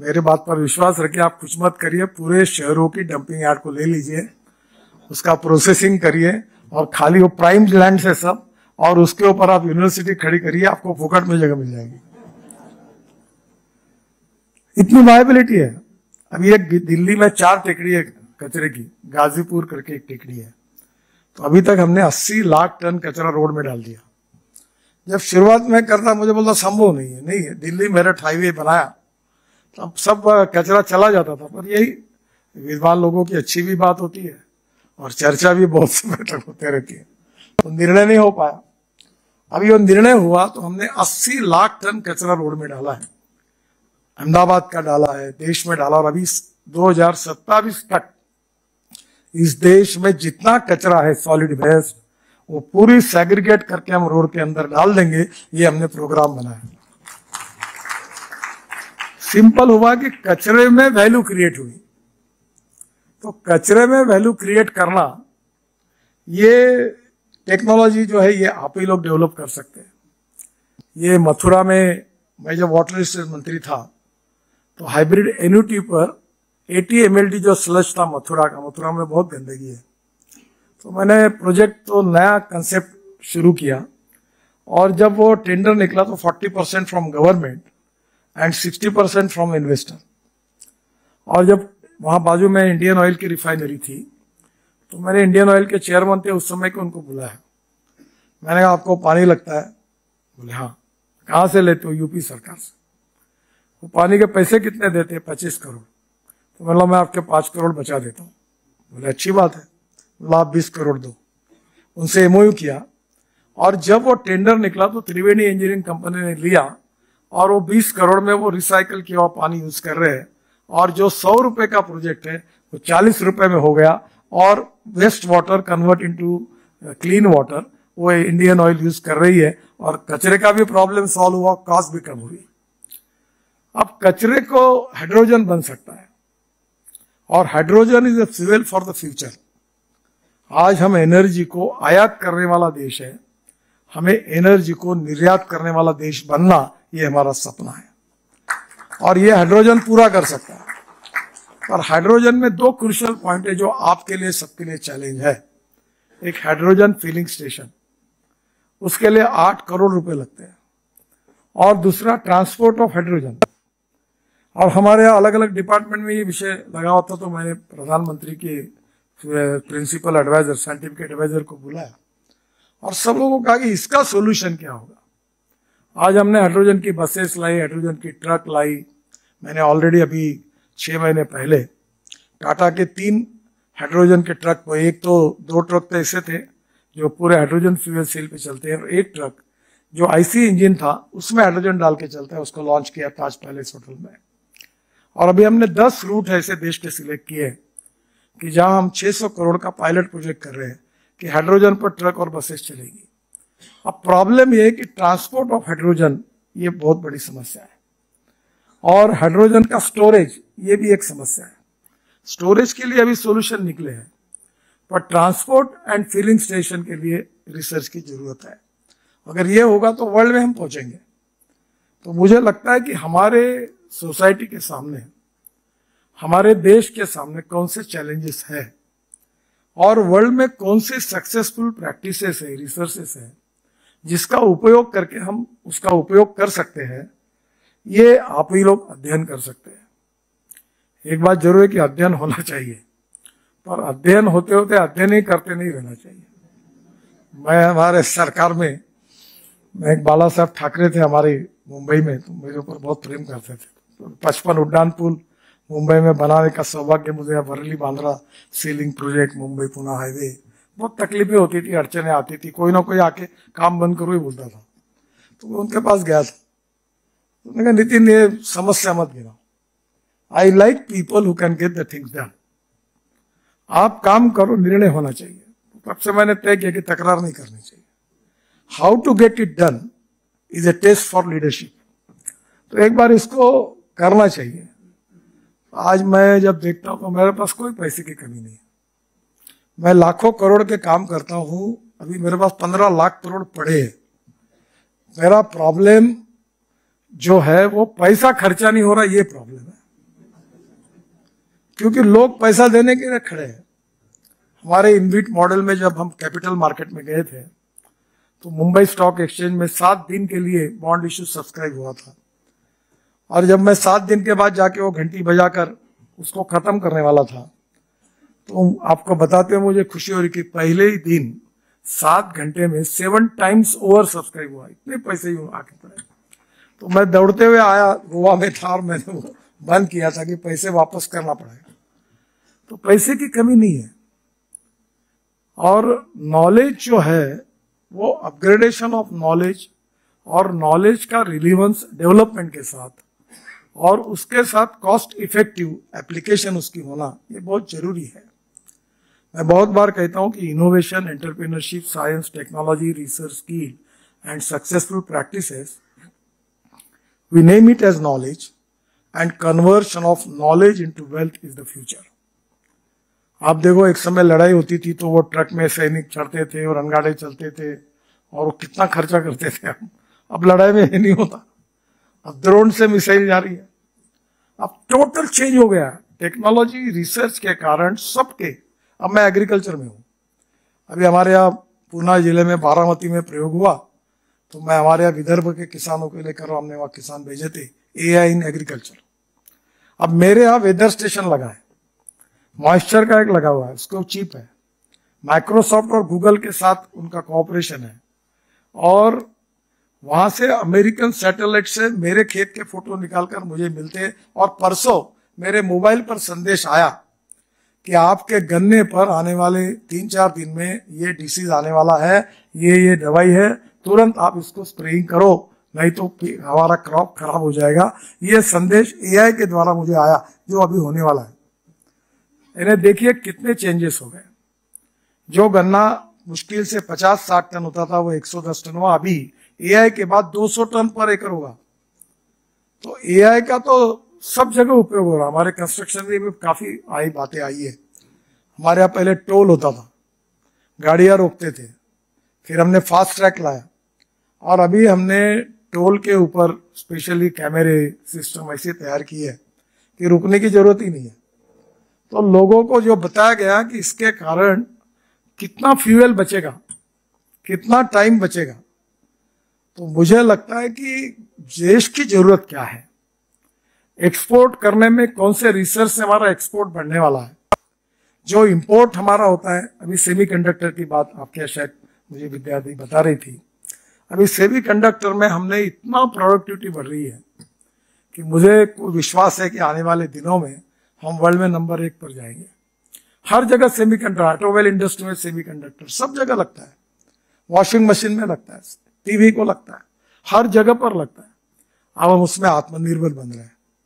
मेरे बात पर विश्वास रखिए, आप कुछ मत करिए, पूरे शहरों की डंपिंग यार्ड को ले लीजिए, उसका प्रोसेसिंग करिए और खाली वो प्राइम लैंड से सब, और उसके ऊपर आप यूनिवर्सिटी खड़ी करिए, आपको फोकट में जगह मिल जाएगी। इतनी वायबिलिटी है। अभी एक दिल्ली में 4 टेकड़ी है कचरे की, गाजीपुर करके एक टेकड़ी है, तो अभी तक हमने 80 लाख टन कचरा रोड में डाल दिया। जब शुरुआत में करना मुझे बोलता संभव नहीं है, दिल्ली मेरठ हाईवे बनाया तो अब सब कचरा चला जाता था। पर यही विद्वान लोगों की अच्छी भी बात होती है और चर्चा भी बहुत समय तक होते रहती है, तो निर्णय नहीं हो पाया। अभी वो निर्णय हुआ तो हमने 80 लाख टन कचरा रोड में डाला है, अहमदाबाद का डाला है, देश में डाला, और अभी 2027 तक इस देश में जितना कचरा है सॉलिड वेस्ट वो पूरी सेग्रीगेट करके हम रोड के अंदर डाल देंगे। ये हमने प्रोग्राम बनाया। सिंपल हुआ कि कचरे में वैल्यू क्रिएट हुई, तो कचरे में वैल्यू क्रिएट करना, ये टेक्नोलॉजी जो है ये आप ही लोग डेवलप कर सकते हैं। ये मथुरा में मैं जब वाटर रिसोर्स मंत्री था तो हाइब्रिड एन्युटी पर 80 mld जो स्लज था मथुरा का, मथुरा में बहुत गंदगी है, तो मैंने प्रोजेक्ट तो नया कंसेप्ट शुरू किया, और जब वो टेंडर निकला तो 40% from government and 60% from investor. और जब वहां बाजू में इंडियन ऑयल की रिफाइनरी थी तो मैंने इंडियन ऑयल के चेयरमैन थे उस समय के, उनको बुलाया। मैंने कहा आपको पानी लगता है? बोले हाँ। कहाँ से लेते हो? यूपी सरकार से। वो पानी के पैसे कितने देते हैं? 25 करोड़। तो मतलब मैं आपके 5 करोड़ बचा देता हूँ। बोले अच्छी बात है, मतलब आप 20 करोड़ दो। उनसे एमओयू किया, और जब वो टेंडर निकला तो त्रिवेणी इंजीनियरिंग कंपनी ने लिया, और वो 20 करोड़ में वो रिसाइकल किया हुआ पानी यूज कर रहे हैं, और जो 100 रुपए का प्रोजेक्ट है वो 40 रुपए में हो गया, और waste water convert into clean water वो इंडियन ऑयल यूज कर रही है, और कचरे का भी प्रॉब्लम सॉल्व हुआ, कॉस्ट भी कम हुई। अब कचरे को हाइड्रोजन बन सकता है, और hydrogen is a fuel for the future. आज हम एनर्जी को आयात करने वाला देश है, हमें एनर्जी को निर्यात करने वाला देश बनना, ये हमारा सपना है, और ये हाइड्रोजन पूरा कर सकता है। और हाइड्रोजन में 2 क्रूशियल पॉइंट है जो आपके लिए सबके लिए चैलेंज है। एक हाइड्रोजन फिलिंग स्टेशन, उसके लिए 8 करोड़ रुपए लगते हैं, और दूसरा ट्रांसपोर्ट ऑफ हाइड्रोजन। और हमारे यहाँ अलग अलग डिपार्टमेंट में ये विषय लगा हुआ था, तो मैंने प्रधानमंत्री के प्रिंसिपल एडवाइजर, साइंटिफिक एडवाइजर को बुलाया, और सब लोगों को कहा कि इसका सोल्यूशन क्या होगा। आज हमने हाइड्रोजन की बसेस लाई, हाइड्रोजन की ट्रक लाई। मैंने ऑलरेडी अभी 6 महीने पहले टाटा के 3 हाइड्रोजन के ट्रक, एक तो 2 ट्रक तो ऐसे थे जो पूरे हाइड्रोजन फ्यूल सेल पे चलते हैं, और एक ट्रक जो आईसी इंजन था उसमें हाइड्रोजन डाल के चलता है, उसको लॉन्च किया ताज पैलेस होटल में। और अभी हमने 10 रूट ऐसे देश के सिलेक्ट किए कि जहां हम 600 करोड़ का पायलट प्रोजेक्ट कर रहे हैं कि हाइड्रोजन पर ट्रक और बसेस चलेगी। अब प्रॉब्लम यह है कि ट्रांसपोर्ट ऑफ हाइड्रोजन ये बहुत बड़ी समस्या है, और हाइड्रोजन का स्टोरेज ये भी एक समस्या है। स्टोरेज के लिए अभी सॉल्यूशन निकले हैं, पर ट्रांसपोर्ट एंड फिलिंग स्टेशन के लिए रिसर्च की जरूरत है। अगर ये होगा तो वर्ल्ड में हम पहुंचेंगे। तो मुझे लगता है कि हमारे सोसाइटी के सामने, हमारे देश के सामने कौन से चैलेंजेस है, और वर्ल्ड में कौन से सक्सेसफुल प्रैक्टिसेस है, रिसर्चेस है, जिसका उपयोग करके हम उसका उपयोग कर सकते हैं, ये आप ही लोग अध्ययन कर सकते हैं। एक बात जरूर है कि अध्ययन होना चाहिए, पर अध्ययन होते होते अध्ययन ही करते नहीं रहना चाहिए। मैं हमारे सरकार में, मैं एक बाला साहब ठाकरे थे हमारे मुंबई में, तो मेरे ऊपर बहुत प्रेम करते थे। तो 55 उड्डान पुल मुंबई में बनाने का सौभाग्य मुझे, Worli Bandra sea link project, Mumbai Pune highway, बहुत तकलीफें होती थी, अड़चने आती थी, कोई ना कोई आके काम बंद करो ही बोलता था। तो मैं उनके पास गया था, उन्होंने कहा नितिन ये समस्या मत गिनाओ, I like people who can get the things done. आप काम करो, निर्णय होना चाहिए। तब से मैंने तय किया कि तकरार नहीं करनी चाहिए। How to get it done is a test for leadership. तो एक बार इसको करना चाहिए। आज मैं जब देखता हूं तो मेरे पास कोई पैसे की कमी नहीं है, मैं लाखों करोड़ के काम करता हूं, अभी मेरे पास 15 लाख करोड़ पड़े हैं। मेरा प्रॉब्लम जो है वो पैसा खर्चा नहीं हो रहा, ये प्रॉब्लम है। क्योंकि लोग पैसा देने के लिए खड़े हैं। हमारे इनविट मॉडल में जब हम कैपिटल मार्केट में गए थे तो मुंबई स्टॉक एक्सचेंज में 7 दिन के लिए बॉन्ड इश्यू सब्सक्राइब हुआ था, और जब मैं 7 दिन के बाद जाके वो घंटी बजाकर उसको खत्म करने वाला था तो आपको बताते हुए मुझे खुशी हो रही कि पहले ही दिन 7 घंटे में 7 टाइम्स ओवर सब्सक्राइब हुआ। इतने पैसे ही आके पड़े। तो मैं दौड़ते हुए आया, गोवा में था और मैंने वो बंद किया था कि पैसे वापस करना पड़ेगा। तो पैसे की कमी नहीं है, और नॉलेज जो है वो अपग्रेडेशन ऑफ नॉलेज और नॉलेज का रिलीवेंस डेवलपमेंट के साथ और उसके साथ कॉस्ट इफेक्टिव एप्लीकेशन उसकी होना ये बहुत जरूरी है। मैं बहुत बार कहता हूं कि innovation, entrepreneurship, science, technology, research, skill and successful practices, we name it as knowledge, and conversion of knowledge into wealth is the future. आप देखो, एक समय लड़ाई होती थी तो वो ट्रक में सैनिक चढ़ते थे और रणगाड़े चलते थे और वो कितना खर्चा करते थे। अब लड़ाई में ये नहीं होता, अब ड्रोन से मिसाइल जा रही है। अब टोटल चेंज हो गया टेक्नोलॉजी रिसर्च के कारण सबके। अब मैं एग्रीकल्चर में हूँ, अभी हमारे यहाँ पूना जिले में बारामती में प्रयोग हुआ तो मैं हमारे यहाँ विदर्भ के किसानों के लिए कर रहा हूँ, हमने वहाँ किसान भेजे थे, AI इन एग्रीकल्चर। अब मेरे यहाँ वेदर स्टेशन लगा है, मॉइस्चर का एक लगा हुआ है, उसको चिप है, माइक्रोसॉफ्ट और गूगल के साथ उनका कोऑपरेशन है, और वहां से अमेरिकन सैटेलाइट से मेरे खेत के फोटो निकालकर मुझे मिलते हैं। और परसों मेरे मोबाइल पर संदेश आया कि आपके गन्ने पर आने वाले 3-4 दिन में ये डिसीज आने वाला है, ये दवाई है, तुरंत आप इसको स्प्रेइंग करो नहीं तो हमारा क्रॉप खराब हो जाएगा। ये संदेश AI के द्वारा मुझे आया जो अभी होने वाला है। इन्हें देखिए कितने चेंजेस हो गए। जो गन्ना मुश्किल से 50-60 टन होता था वो 110 टन हुआ, अभी AI के बाद 200 टन पर एकड़ होगा। तो AI का तो सब जगह उपयोग हो रहा है। हमारे कंस्ट्रक्शन में भी काफी बातें आई है। हमारे यहाँ पहले टोल होता था, गाड़ियां रोकते थे, फिर हमने फास्ट ट्रैक लाया, और अभी हमने टोल के ऊपर स्पेशली कैमरे सिस्टम ऐसे तैयार की है कि रुकने की जरूरत ही नहीं है। तो लोगों को जो बताया गया कि इसके कारण कितना फ्यूल बचेगा, कितना टाइम बचेगा, तो मुझे लगता है कि देश की जरूरत क्या है, एक्सपोर्ट करने में कौन से रिसर्च से हमारा एक्सपोर्ट बढ़ने वाला है, जो इंपोर्ट हमारा होता है। अभी सेमीकंडक्टर की बात आपके यहाँ शायद मुझे विद्यार्थी बता रही थी, अभी सेमीकंडक्टर में हमने इतना प्रोडक्टिविटी बढ़ रही है कि मुझे विश्वास है कि आने वाले दिनों में हम वर्ल्ड में नंबर 1 पर जाएंगे। हर जगह सेमीकंडक्टर, ऑटोमोबाइल इंडस्ट्री में सेमीकंडक्टर सब जगह लगता है, वॉशिंग मशीन में लगता है, टीवी को लगता है, हर जगह पर लगता है। अब हम उसमें आत्मनिर्भर बन रहे हैं।